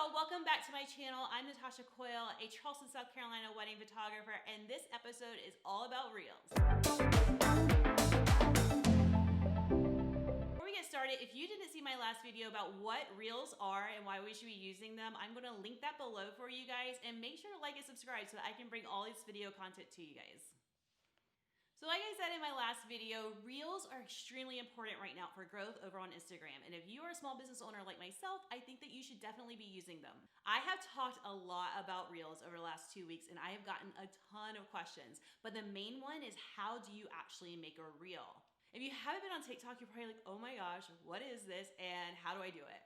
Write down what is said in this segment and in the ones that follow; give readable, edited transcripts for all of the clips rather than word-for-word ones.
Hello, welcome back to my channel. I'm Natasha Coyle, a Charleston, South Carolina wedding photographer, and this episode is all about reels. Before we get started, if you didn't see my last video about what reels are and why we should be using them, I'm going to link that below for you guys, and make sure to like and subscribe so that I can bring all this video content to you guys. So like I said in my last video, reels are extremely important right now for growth over on Instagram. And if you are a small business owner like myself, I think that you should definitely be using them. I have talked a lot about reels over the last 2 weeks and I have gotten a ton of questions, but the main one is how do you actually make a reel? If you haven't been on TikTok, you're probably like, oh my gosh, what is this and how do I do it?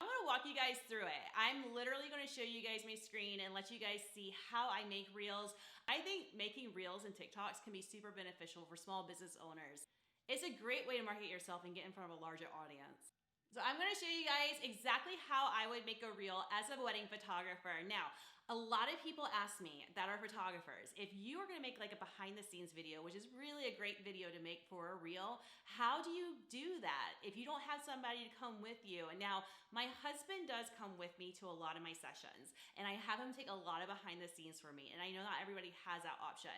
I'm gonna walk you guys through it. I'm literally gonna show you guys my screen and let you guys see how I make reels. I think making reels and TikToks can be super beneficial for small business owners. It's a great way to market yourself and get in front of a larger audience. So I'm gonna show you guys exactly how I would make a reel as a wedding photographer. Now, a lot of people ask me that are photographers, if you are gonna make like a behind the scenes video, which is really a great video to make for a reel, how do you do that if you don't have somebody to come with you? And now my husband does come with me to a lot of my sessions and I have him take a lot of behind the scenes for me. And I know not everybody has that option.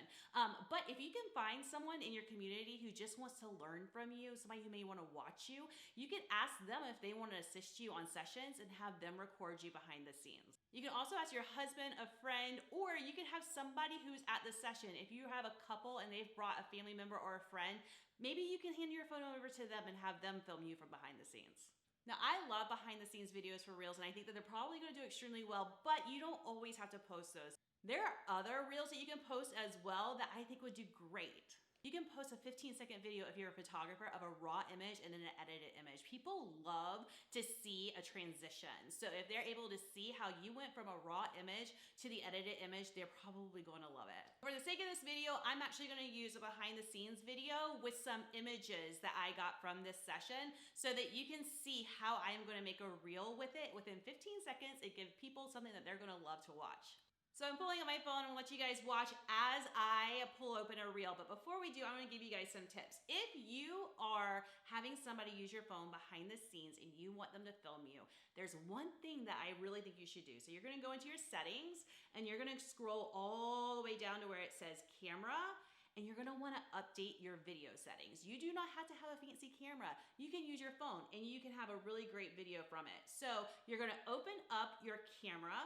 But if you can find someone in your community who just wants to learn from you, somebody who may wanna watch you, you can ask them if they wanna assist you on sessions and have them record you behind the scenes. You can also ask your husband, a friend, or you can have somebody who's at the session. If you have a couple and they've brought a family member or a friend, maybe you can hand your phone over to them and have them film you from behind the scenes. Now, I love behind the scenes videos for reels, and I think that they're probably gonna do extremely well, but you don't always have to post those. There are other reels that you can post as well that I think would do great. You can post a 15-second video if you're a photographer of a raw image and then an edited image. People love to see a transition. So if they're able to see how you went from a raw image to the edited image, they're probably going to love it. For the sake of this video, I'm actually going to use a behind the scenes video with some images that I got from this session so that you can see how I'm going to make a reel with it within 15 seconds and give people something that they're going to love to watch. So I'm pulling up my phone and I'll let you guys watch as I pull open a reel. But before we do, I'm gonna give you guys some tips. If you are having somebody use your phone behind the scenes and you want them to film you, there's one thing that I really think you should do. So you're gonna go into your settings and you're gonna scroll all the way down to where it says camera, and you're gonna wanna update your video settings. You do not have to have a fancy camera. You can use your phone and you can have a really great video from it. So you're gonna open up your camera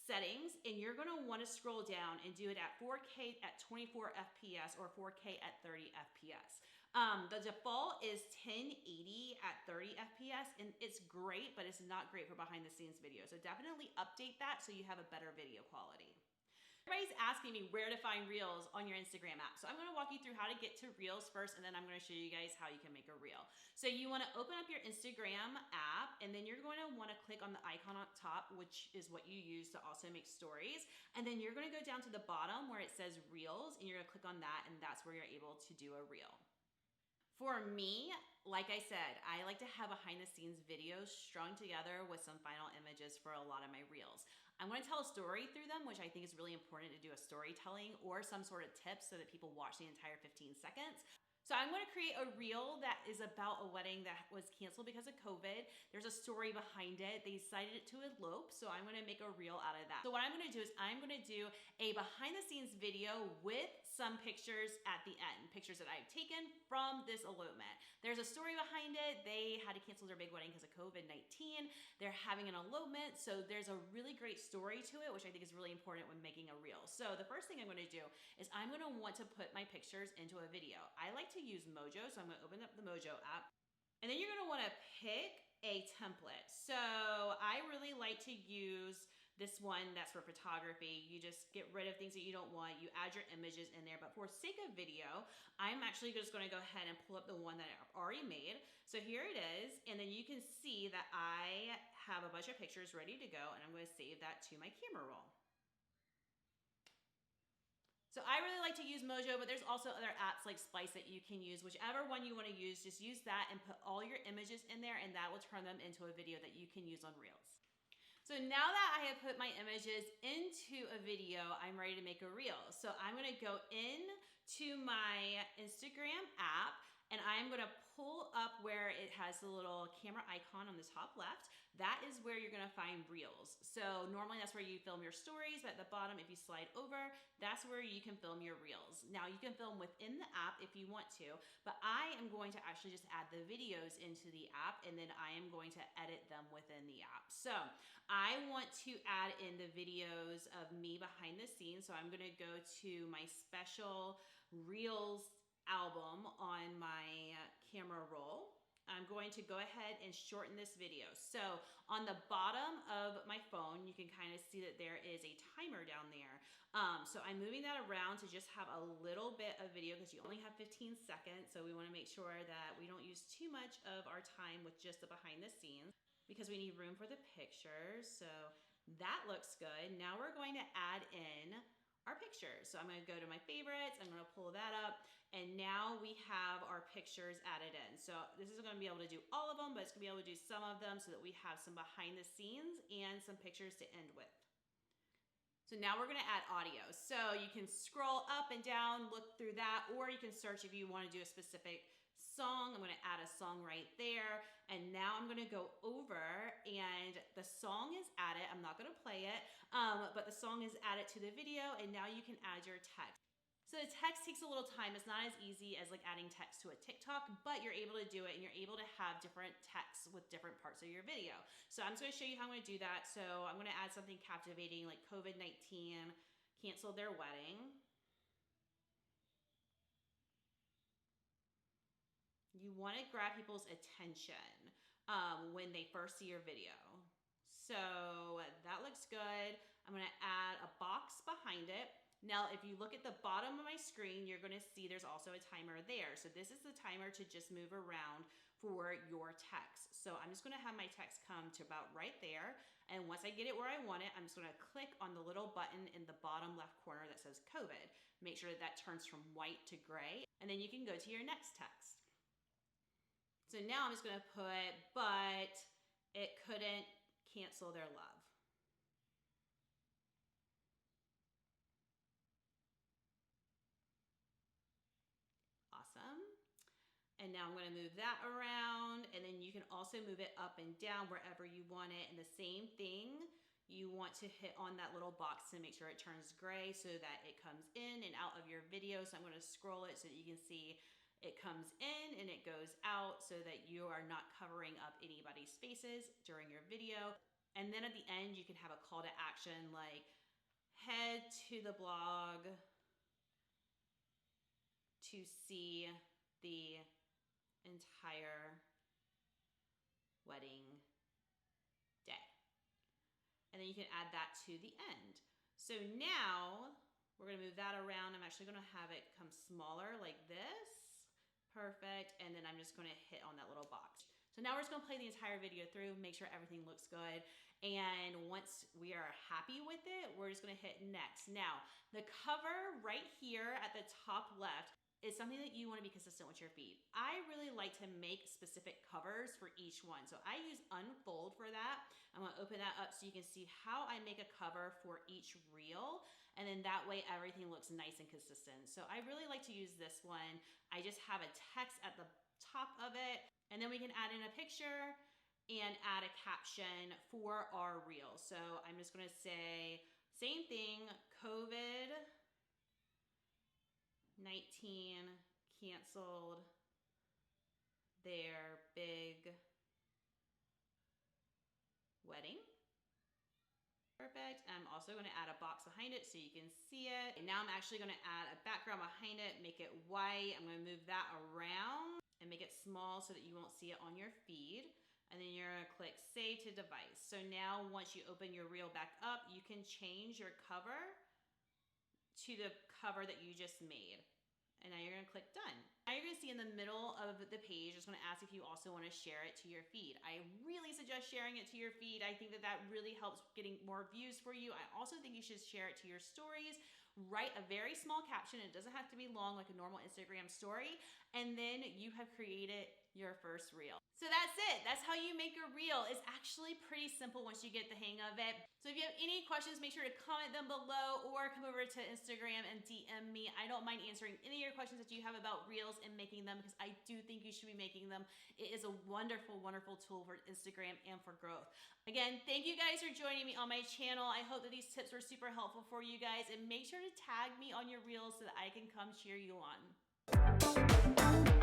settings and you're gonna wanna scroll down and do it at 4K at 24 FPS or 4K at 30 FPS. The default is 1080 at 30 FPS and it's great, but it's not great for behind the scenes video. So definitely update that so you have a better video quality. Everybody's asking me where to find reels on your Instagram app. So I'm gonna walk you through how to get to reels first, and then I'm gonna show you guys how you can make a reel. So you wanna open up your Instagram app, and then you're going to wanna click on the icon on top, which is what you use to also make stories. And then you're gonna go down to the bottom where it says reels, and you're gonna click on that, and that's where you're able to do a reel. For me, like I said, I like to have behind the scenes videos strung together with some final images for a lot of my reels. I'm gonna tell a story through them, which I think is really important to do a storytelling or some sort of tips so that people watch the entire 15 seconds. So I'm gonna create a reel that is about a wedding that was canceled because of COVID. There's a story behind it. They decided to elope, so I'm gonna make a reel out of that. So what I'm gonna do is I'm gonna do a behind the scenes video with some pictures at the end, pictures that I've taken from this elopement. There's a story behind it. They had to cancel their big wedding because of COVID-19. They're having an elopement, so there's a really great story to it, which I think is really important when making a reel. So the first thing I'm gonna do is I'm gonna want to put my pictures into a video. I like to use Mojo, so I'm gonna open up the Mojo app. And then you're gonna wanna pick a template. So I really like to use this one that's for photography. You just get rid of things that you don't want. You add your images in there, but for sake of video, I'm actually just gonna go ahead and pull up the one that I've already made. So here it is, and then you can see that I have a bunch of pictures ready to go, and I'm gonna save that to my camera roll. So I really like to use Mojo, but there's also other apps like Splice that you can use. Whichever one you want to use, just use that and put all your images in there, and that will turn them into a video that you can use on Reels. So now that I have put my images into a video, I'm ready to make a reel. So I'm gonna go in to my Instagram app and I'm gonna pull up where it has the little camera icon on the top left. That is where you're gonna find Reels. So normally that's where you film your stories, but at the bottom, if you slide over, that's where you can film your Reels. Now you can film within the app if you want to, but I am going to actually just add the videos into the app, and then I am going to edit them within the app. So I want to add in the videos of me behind the scenes. So I'm gonna go to my special Reels album on my camera roll. I'm going to go ahead and shorten this video. So on the bottom of my phone, you can kind of see that there is a timer down there. So I'm moving that around to just have a little bit of video because you only have 15 seconds. So we want to make sure that we don't use too much of our time with just the behind the scenes because we need room for the pictures. So that looks good. Now we're going to add in our pictures. So I'm going to go to my favorites. I'm going to pull that up. And now we have our pictures added in. So this isn't going to be able to do all of them, but it's going to be able to do some of them so that we have some behind the scenes and some pictures to end with. So now we're going to add audio. So you can scroll up and down, look through that, or you can search if you want to do a specific song. I'm going to add a song right there. And now I'm going to go over and the song is added. I'm not going to play it, but the song is added to the video, and now you can add your text. So the text takes a little time. It's not as easy as like adding text to a TikTok, but you're able to do it and you're able to have different texts with different parts of your video. So I'm just gonna show you how I'm gonna do that. So I'm gonna add something captivating like COVID-19 canceled their wedding. You wanna grab people's attention when they first see your video. So that looks good. I'm gonna add a box behind it. Now, if you look at the bottom of my screen, you're gonna see there's also a timer there. So this is the timer to just move around for your text. So I'm just gonna have my text come to about right there. And once I get it where I want it, I'm just gonna click on the little button in the bottom left corner that says COVID. Make sure that that turns from white to gray, and then you can go to your next text. So now I'm just gonna put, but it couldn't cancel their love. And now I'm gonna move that around, and then you can also move it up and down wherever you want it. And the same thing, you want to hit on that little box to make sure it turns gray so that it comes in and out of your video. So I'm gonna scroll it so that you can see it comes in and it goes out so that you are not covering up anybody's faces during your video. And then at the end, you can have a call to action like head to the blog to see the entire wedding day. And then you can add that to the end. So now we're gonna move that around. I'm actually gonna have it come smaller like this. Perfect. And then I'm just gonna hit on that little box. So now we're just gonna play the entire video through, make sure everything looks good. And once we are happy with it, we're just gonna hit next. Now, the cover right here at the top left is something that you want to be consistent with your feed. I really like to make specific covers for each one. So I use Unfold for that. I'm gonna open that up so you can see how I make a cover for each reel. And then that way everything looks nice and consistent. So I really like to use this one. I just have a text at the top of it, and then we can add in a picture and add a caption for our reel. So I'm just gonna say, same thing, COVID-19 canceled their big wedding. Perfect. I'm also going to add a box behind it so you can see it. And now I'm actually going to add a background behind it, make it white. I'm going to move that around and make it small so that you won't see it on your feed. And then you're going to click Save to Device. So now once you open your reel back up, you can change your cover to the cover that you just made. And now you're gonna click Done. Now you're gonna see in the middle of the page, it's gonna ask if you also wanna share it to your feed. I really suggest sharing it to your feed. I think that that really helps getting more views for you. I also think you should share it to your stories. Write a very small caption. It doesn't have to be long like a normal Instagram story. And then you have created your first reel. So that's it. That's how you make a reel. It's actually pretty simple once you get the hang of it. So if you have any questions, make sure to comment them below or come over to Instagram and DM me. I don't mind answering any of your questions that you have about reels. and making them, because I do think you should be making them. It is a wonderful, wonderful tool for Instagram and for growth. Again, thank you guys for joining me on my channel. I hope that these tips were super helpful for you guys, and make sure to tag me on your reels so that I can come cheer you on.